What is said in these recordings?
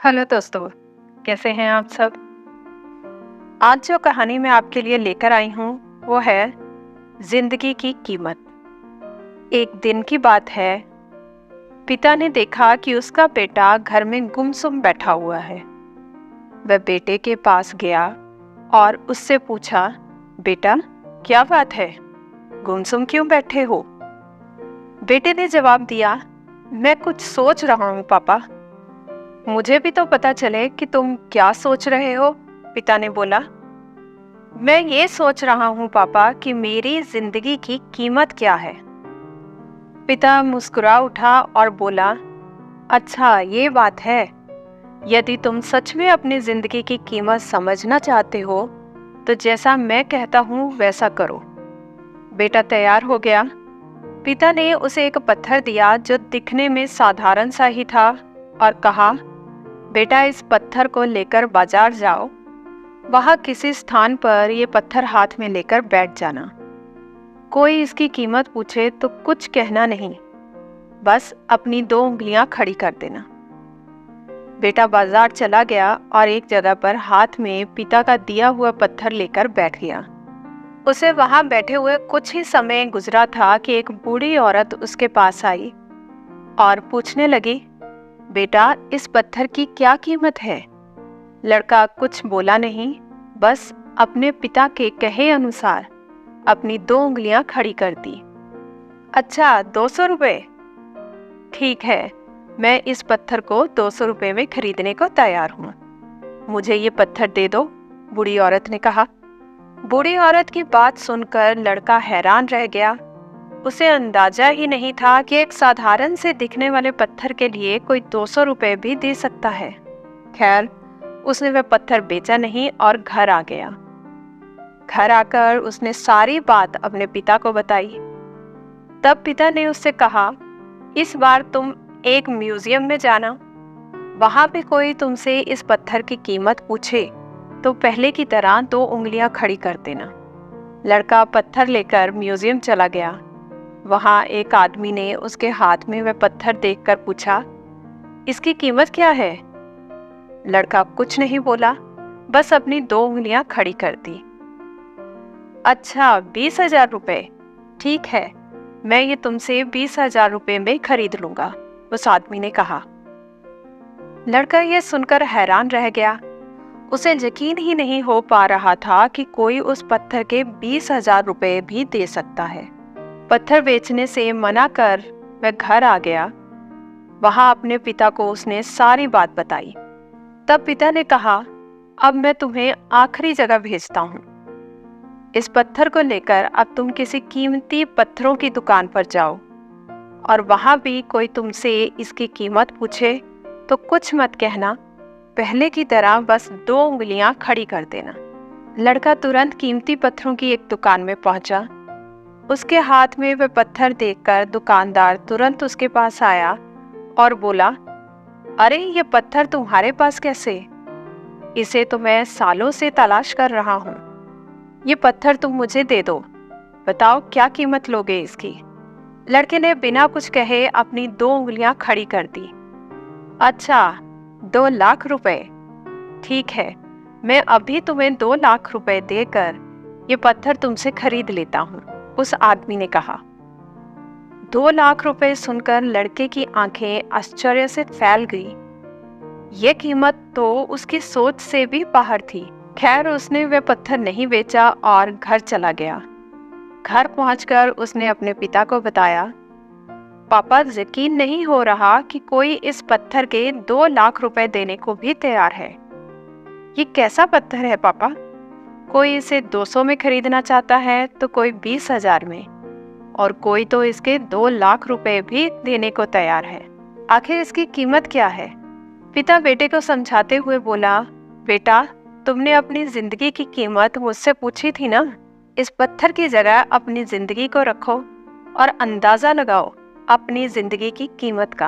Hello दोस्तों, कैसे हैं आप सब? आज जो कहानी मैं आपके लिए लेकर आई हूँ वो है जिंदगी की कीमत। एक दिन की बात है। पिता ने देखा कि उसका बेटा घर में गुमसुम बैठा हुआ है। वह बेटे के पास गया और उससे पूछा, बेटा, क्या बात है? गुमसुम क्यों बैठे हो? बेटे ने जवाब दिया, मैं कुछ सोच रहा हूँ पापा। मुझे भी तो पता चले कि तुम क्या सोच रहे हो, पिता ने बोला। मैं ये सोच रहा हूँ पापा कि मेरी जिंदगी की कीमत क्या है। पिता मुस्कुरा उठा और बोला, अच्छा ये बात है। यदि तुम सच में अपनी जिंदगी की कीमत समझना चाहते हो तो जैसा मैं कहता हूँ वैसा करो। बेटा तैयार हो गया। पिता ने उसे एक पत्थर दिया जो दिखने में साधारण सा ही था और कहा, बेटा इस पत्थर को लेकर बाजार जाओ। वहां किसी स्थान पर ये पत्थर हाथ में लेकर बैठ जाना। कोई इसकी कीमत पूछे तो कुछ कहना नहीं, बस अपनी 2 उंगलियां खड़ी कर देना। बेटा बाजार चला गया और एक जगह पर हाथ में पिता का दिया हुआ पत्थर लेकर बैठ गया। उसे वहां बैठे हुए कुछ ही समय गुजरा था कि एक बूढ़ी औरत उसके पास आई और पूछने लगी, बेटा इस पत्थर की क्या कीमत है? लड़का कुछ बोला नहीं, बस अपने पिता के कहे अनुसार अपनी 2 उंगलियां खड़ी कर दी। अच्छा, 200 रुपए? ठीक है, मैं इस पत्थर को 200 रुपए में खरीदने को तैयार हूँ। मुझे ये पत्थर दे दो, बूढ़ी औरत ने कहा। बूढ़ी औरत की बात सुनकर लड़का हैरान रह गया। उसे अंदाजा ही नहीं था कि एक साधारण से दिखने वाले पत्थर के लिए कोई 200 रुपए भी दे सकता है। खैर, उसने वह पत्थर बेचा नहीं और घर आ गया। घर आकर उसने सारी बात अपने पिता को बताई। तब पिता ने उससे कहा, इस बार तुम एक म्यूजियम में जाना। वहां पे कोई तुमसे इस पत्थर की कीमत पूछे तो पहले की तरह 2 उंगलियां खड़ी कर देना। लड़का पत्थर लेकर म्यूजियम चला गया। वहां एक आदमी ने उसके हाथ में वह पत्थर देखकर पूछा, इसकी कीमत क्या है? लड़का कुछ नहीं बोला, बस अपनी 2 उंगलियां खड़ी कर दी। अच्छा, 20,000 रुपए? ठीक है, मैं ये तुमसे 20,000 रुपए में खरीद लूंगा, उस आदमी ने कहा। लड़का ये सुनकर हैरान रह गया। उसे यकीन ही नहीं हो पा रहा था कि कोई उस पत्थर के 20,000 रुपए भी दे सकता है। पत्थर बेचने से मना कर वह घर आ गया। वहां अपने पिता को उसने सारी बात बताई। तब पिता ने कहा, अब मैं तुम्हें आखिरी जगह भेजता हूँ। इस पत्थर को लेकर अब तुम किसी कीमती पत्थरों की दुकान पर जाओ और वहां भी कोई तुमसे इसकी कीमत पूछे तो कुछ मत कहना, पहले की तरह बस 2 उंगलियां खड़ी कर देना। लड़का तुरंत कीमती पत्थरों की एक दुकान में पहुंचा। उसके हाथ में वह पत्थर देखकर दुकानदार तुरंत उसके पास आया और बोला, अरे ये पत्थर तुम्हारे पास कैसे? इसे तो मैं सालों से तलाश कर रहा हूँ। ये पत्थर तुम मुझे दे दो। बताओ क्या कीमत लोगे इसकी? लड़के ने बिना कुछ कहे अपनी 2 उंगलियां खड़ी कर दी। अच्छा, 2 लाख रुपए? ठीक है, मैं अभी तुम्हें 2 लाख रुपए देकर ये पत्थर तुमसे खरीद लेता हूँ, उस आदमी ने कहा। 2 लाख रुपए सुनकर लड़के की आंखें आश्चर्य से फैल गई। ये कीमत तो उसकी सोच से भी बाहर थी। खैर, उसने वह पत्थर नहीं बेचा और घर चला गया। घर पहुंचकर उसने अपने पिता को बताया, पापा यकीन नहीं हो रहा कि कोई इस पत्थर के 2 लाख रुपए देने को भी तैयार है। ये कैसा पत्थर है पापा? कोई इसे 200 में खरीदना चाहता है तो कोई 20,000 में, और कोई तो इसके 2 लाख रुपए भी देने को तैयार है। आखिर इसकी कीमत क्या है? पिता बेटे को समझाते हुए बोला, बेटा, तुमने अपनी जिंदगी की कीमत मुझसे पूछी थी ना। इस पत्थर की जगह अपनी जिंदगी को रखो और अंदाजा लगाओ अपनी जिंदगी की कीमत का।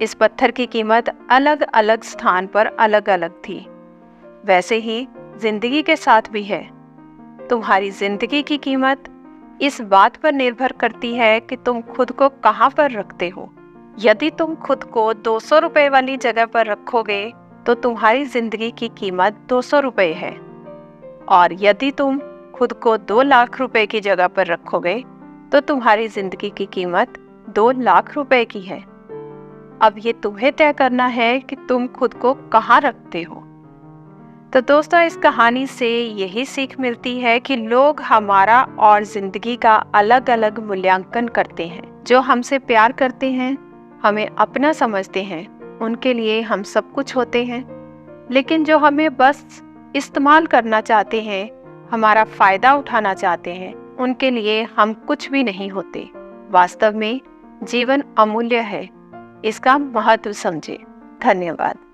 इस पत्थर की कीमत अलग अलग स्थान पर अलग अलग थी। वैसे ही जिंदगी के साथ भी है। तुम्हारी जिंदगी की कीमत इस बात पर निर्भर करती है कि तुम खुद को कहाँ पर रखते हो। यदि तुम खुद को 200 रुपए वाली जगह पर रखोगे तो तुम्हारी जिंदगी की कीमत 200 रुपए है, और यदि तुम खुद को 2 लाख रुपए की जगह पर रखोगे तो तुम्हारी जिंदगी की कीमत 2 लाख रुपए की है। अब ये तुम्हें तय करना है कि तुम खुद को कहाँ रखते हो। तो दोस्तों, इस कहानी से यही सीख मिलती है कि लोग हमारा और जिंदगी का अलग अलग मूल्यांकन करते हैं। जो हमसे प्यार करते हैं, हमें अपना समझते हैं, उनके लिए हम सब कुछ होते हैं। लेकिन जो हमें बस इस्तेमाल करना चाहते हैं, हमारा फायदा उठाना चाहते हैं, उनके लिए हम कुछ भी नहीं होते। वास्तव में जीवन अमूल्य है, इसका महत्व समझे। धन्यवाद।